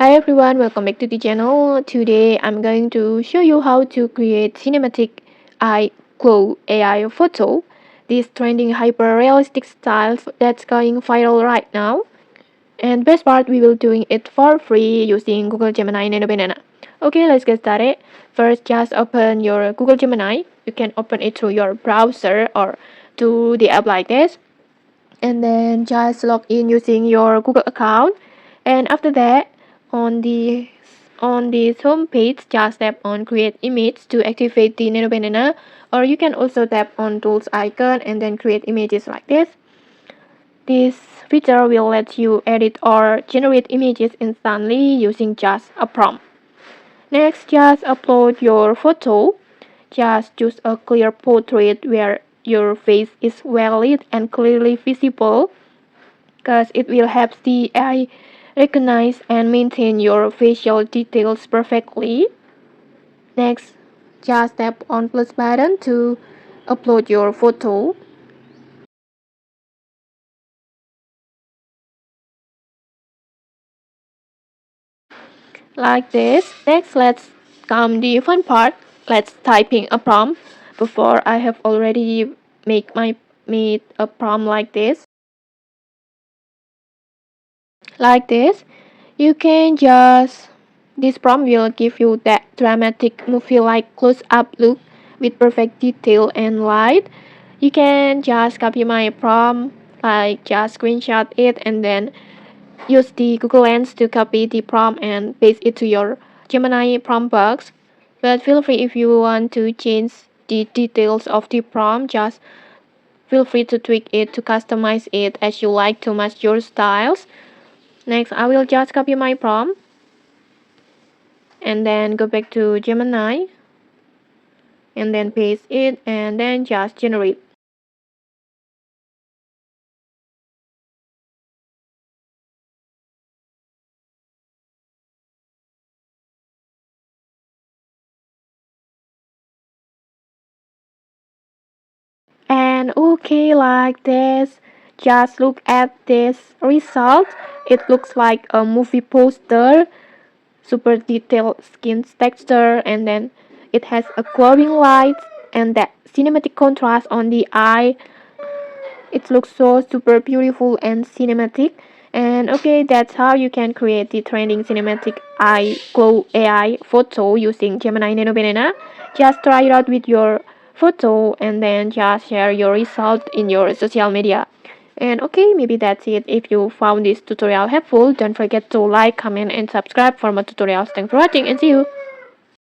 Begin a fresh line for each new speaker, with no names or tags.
Hi everyone, welcome back to the channel. Today I'm going to show you how to create cinematic eye glow AI photo. This trending hyper-realistic style that's going viral right now. And best part, we will doing it for free using Google Gemini Nano Banana. Okay, let's get started. First, just open your Google Gemini. You can open it through your browser or to the app like this. And then just log in using your Google account. And after that, on the home page, just tap on create image to activate the nano banana, or you can also tap on tools icon and then create images like this. This feature will let you edit or generate images instantly using just a prompt. Next, just upload your photo. Just choose a clear portrait where your face is well lit and clearly visible, because it will help the AI recognize and maintain your facial details perfectly. Next, just tap on plus button to upload your photo. Like this. Next, let's come the fun part. Let's typing a prompt. Before I have already made a prompt like this. Like this. You can just this prompt will give you that dramatic movie-like close-up look with perfect detail and light. You can just copy my prompt, like just screenshot it and then use the Google Lens to copy the prompt and paste it to your Gemini prompt box. But feel free if you want to change the details of the prompt, just feel free to tweak it to customize it as you like to match your styles. Next, I will just copy my prompt and then go back to Gemini and then paste it and then just generate. And okay, like this, just look at this result. It looks like a movie poster, super detailed skin texture, and then it has a glowing light and that cinematic contrast on the eye. It looks so super beautiful and cinematic. And okay, that's how you can create the trending cinematic eye glow AI photo using Gemini Nano Banana. Just try it out with your photo and then just share your result in your social media. And okay, maybe that's it. If you found this tutorial helpful, don't forget to like, comment, and subscribe for more tutorials. Thanks for watching and see you.